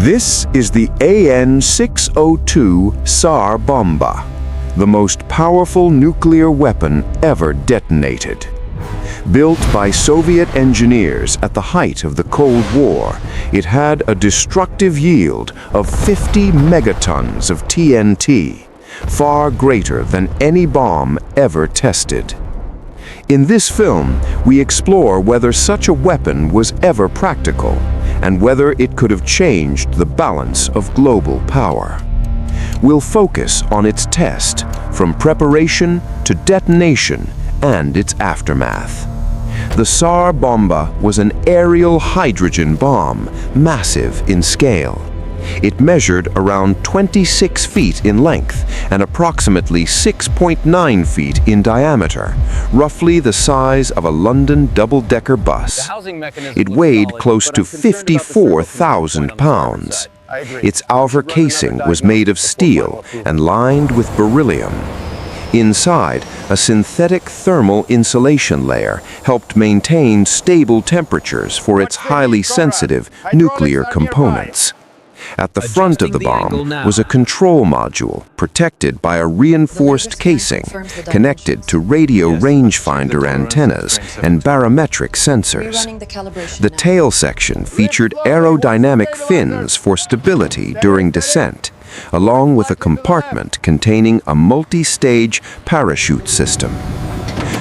This is the AN-602 Tsar Bomba, the most powerful nuclear weapon ever detonated. Built by Soviet engineers at the height of the Cold War, it had a destructive yield of 50 megatons of TNT, far greater than any bomb ever tested. In this film, we explore whether such a weapon was ever practical, and whether it could have changed the balance of global power. We'll focus on its test, from preparation to detonation and its aftermath. The Tsar Bomba was an aerial hydrogen bomb, massive in scale. It measured around 26 feet in length and approximately 6.9 feet in diameter, roughly the size of a London double-decker bus. It weighed close to 54,000 pounds. Its outer casing was made of steel and lined with beryllium. Inside, a synthetic thermal insulation layer helped maintain stable temperatures for its highly sensitive nuclear components. At the front of the bomb was a control module protected by a reinforced casing connected to radio rangefinder antennas and barometric sensors. The tail section featured aerodynamic fins for stability during descent, along with a compartment containing a multi-stage parachute system.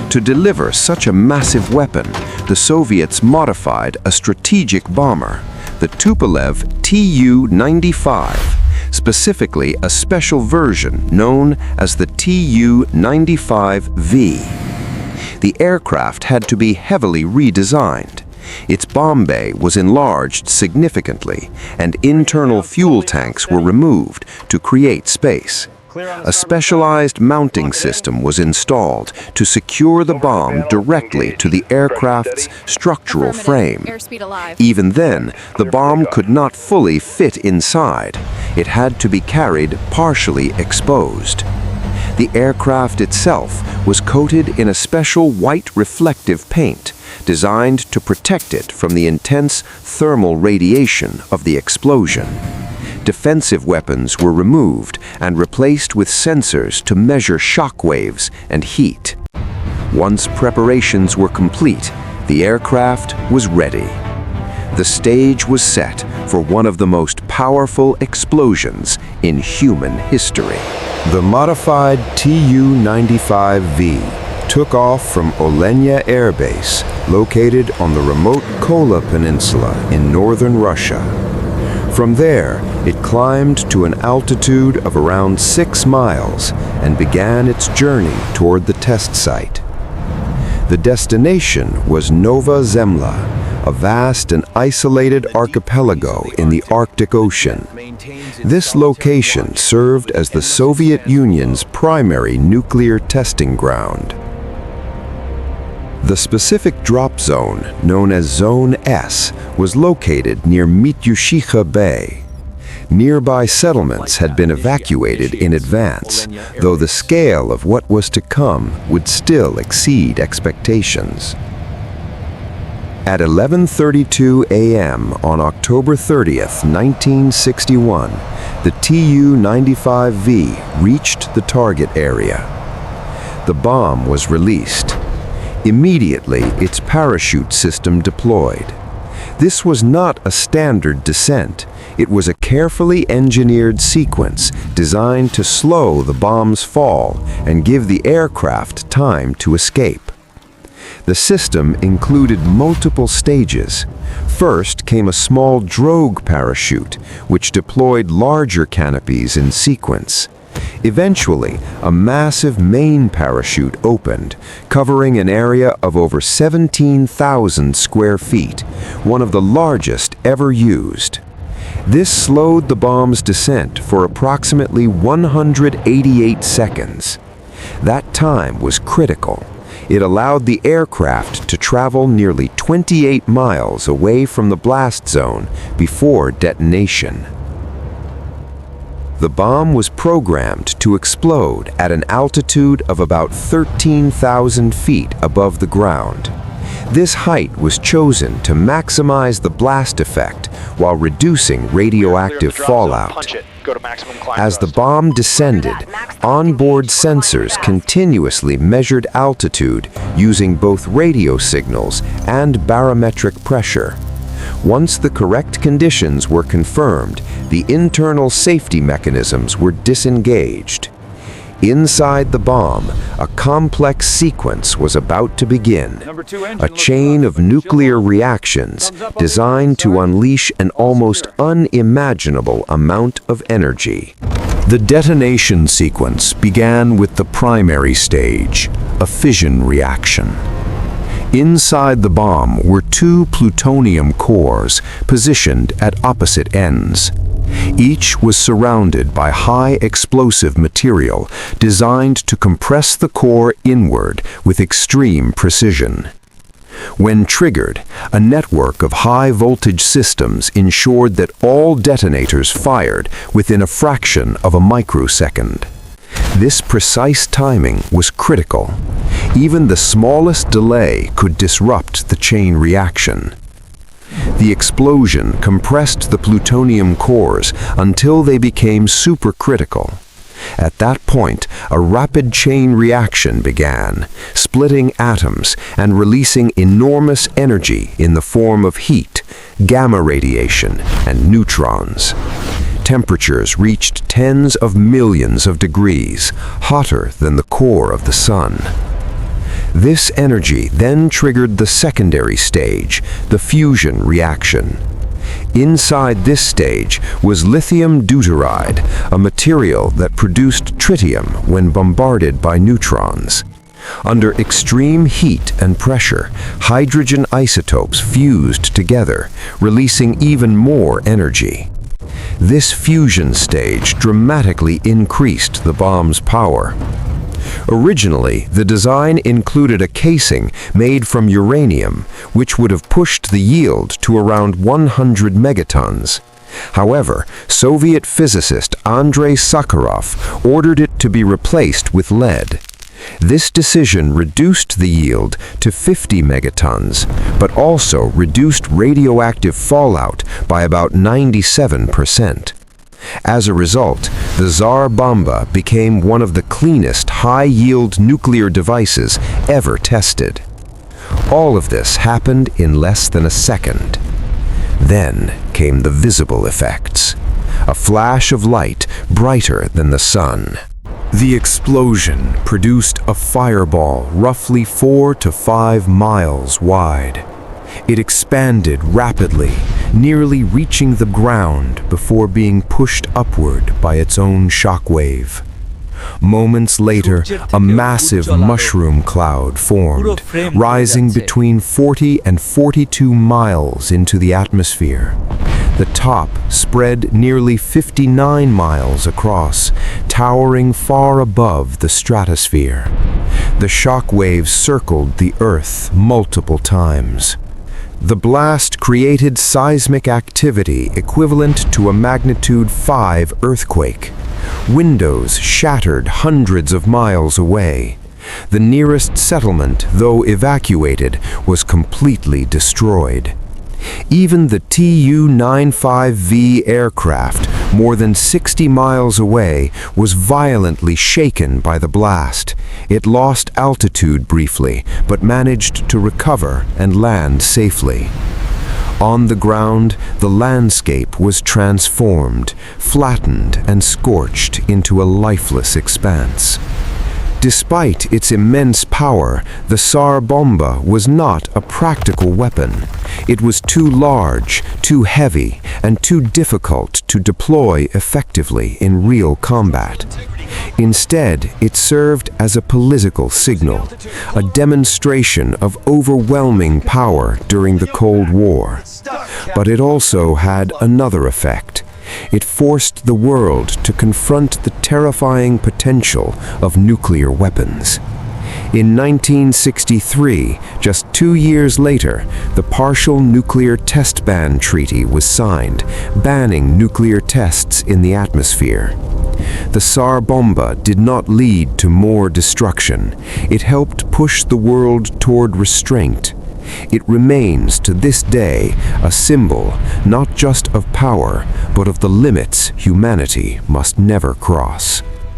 To deliver such a massive weapon, the Soviets modified a strategic bomber, the Tupolev Tu-95, specifically a special version known as the Tu-95V. The aircraft had to be heavily redesigned. Its bomb bay was enlarged significantly, and internal fuel tanks were removed to create space. A specialized mounting system was installed to secure the bomb directly to the aircraft's structural frame. Even then, the bomb could not fully fit inside. It had to be carried partially exposed. The aircraft itself was coated in a special white reflective paint, designed to protect it from the intense thermal radiation of the explosion. Defensive weapons were removed and replaced with sensors to measure shock waves and heat. Once preparations were complete, the aircraft was ready. The stage was set for one of the most powerful explosions in human history. The modified Tu-95V took off from Olenya Air Base, located on the remote Kola Peninsula in northern Russia. From there, it climbed to an altitude of around 6 miles and began its journey toward the test site. The destination was Novaya Zemlya, a vast and isolated archipelago in the Arctic Ocean. This location served as the Soviet Union's primary nuclear testing ground. The specific drop zone, known as Zone S, was located near Mityushikha Bay. Nearby settlements had been evacuated in advance, though the scale of what was to come would still exceed expectations. At 11:32 a.m. on October 30th, 1961, the Tu-95V reached the target area. The bomb was released. Immediately, its parachute system deployed. This was not a standard descent. It was a carefully engineered sequence designed to slow the bomb's fall and give the aircraft time to escape. The system included multiple stages. First came a small drogue parachute, which deployed larger canopies in sequence. Eventually, a massive main parachute opened, covering an area of over 17,000 square feet, one of the largest ever used. This slowed the bomb's descent for approximately 188 seconds. That time was critical. It allowed the aircraft to travel nearly 28 miles away from the blast zone before detonation. The bomb was programmed to explode at an altitude of about 13,000 feet above the ground. This height was chosen to maximize the blast effect while reducing radioactive fallout. As the bomb descended, onboard sensors continuously measured altitude using both radio signals and barometric pressure. Once the correct conditions were confirmed, the internal safety mechanisms were disengaged. Inside the bomb, a complex sequence was about to begin, a chain of nuclear reactions designed to unleash an almost unimaginable amount of energy. The detonation sequence began with the primary stage, a fission reaction. Inside the bomb were two plutonium cores positioned at opposite ends. Each was surrounded by high explosive material designed to compress the core inward with extreme precision. When triggered, a network of high-voltage systems ensured that all detonators fired within a fraction of a microsecond. This precise timing was critical. Even the smallest delay could disrupt the chain reaction. The explosion compressed the plutonium cores until they became supercritical. At that point, a rapid chain reaction began, splitting atoms and releasing enormous energy in the form of heat, gamma radiation, and neutrons. Temperatures reached tens of millions of degrees, hotter than the core of the sun. This energy then triggered the secondary stage, the fusion reaction. Inside this stage was lithium deuteride, a material that produced tritium when bombarded by neutrons. Under extreme heat and pressure, hydrogen isotopes fused together, releasing even more energy. This fusion stage dramatically increased the bomb's power. Originally, the design included a casing made from uranium, which would have pushed the yield to around 100 megatons. However, Soviet physicist Andrei Sakharov ordered it to be replaced with lead. This decision reduced the yield to 50 megatons, but also reduced radioactive fallout by about 97%. As a result, the Tsar Bomba became one of the cleanest high-yield nuclear devices ever tested. All of this happened in less than a second. Then came the visible effects. A flash of light brighter than the sun. The explosion produced a fireball roughly 4 to 5 miles wide. It expanded rapidly, nearly reaching the ground before being pushed upward by its own shockwave. Moments later, a massive mushroom cloud formed, rising between 40 and 42 miles into the atmosphere. The top spread nearly 59 miles across, towering far above the stratosphere. The shock waves circled the Earth multiple times. The blast created seismic activity equivalent to a magnitude 5 earthquake. Windows shattered hundreds of miles away. The nearest settlement, though evacuated, was completely destroyed. Even the Tu-95V aircraft, more than 60 miles away, was violently shaken by the blast. It lost altitude briefly, but managed to recover and land safely. On the ground, the landscape was transformed, flattened and scorched into a lifeless expanse. Despite its immense power, the Tsar Bomba was not a practical weapon. It was too large, too heavy, and too difficult to deploy effectively in real combat. Instead, it served as a political signal, a demonstration of overwhelming power during the Cold War. But it also had another effect. It forced the world to confront the terrifying potential of nuclear weapons. In 1963, just 2 years later, the Partial Nuclear Test Ban Treaty was signed, banning nuclear tests in the atmosphere. The Tsar Bomba did not lead to more destruction. It helped push the world toward restraint. It remains to this day a symbol not just of power, but of the limits humanity must never cross.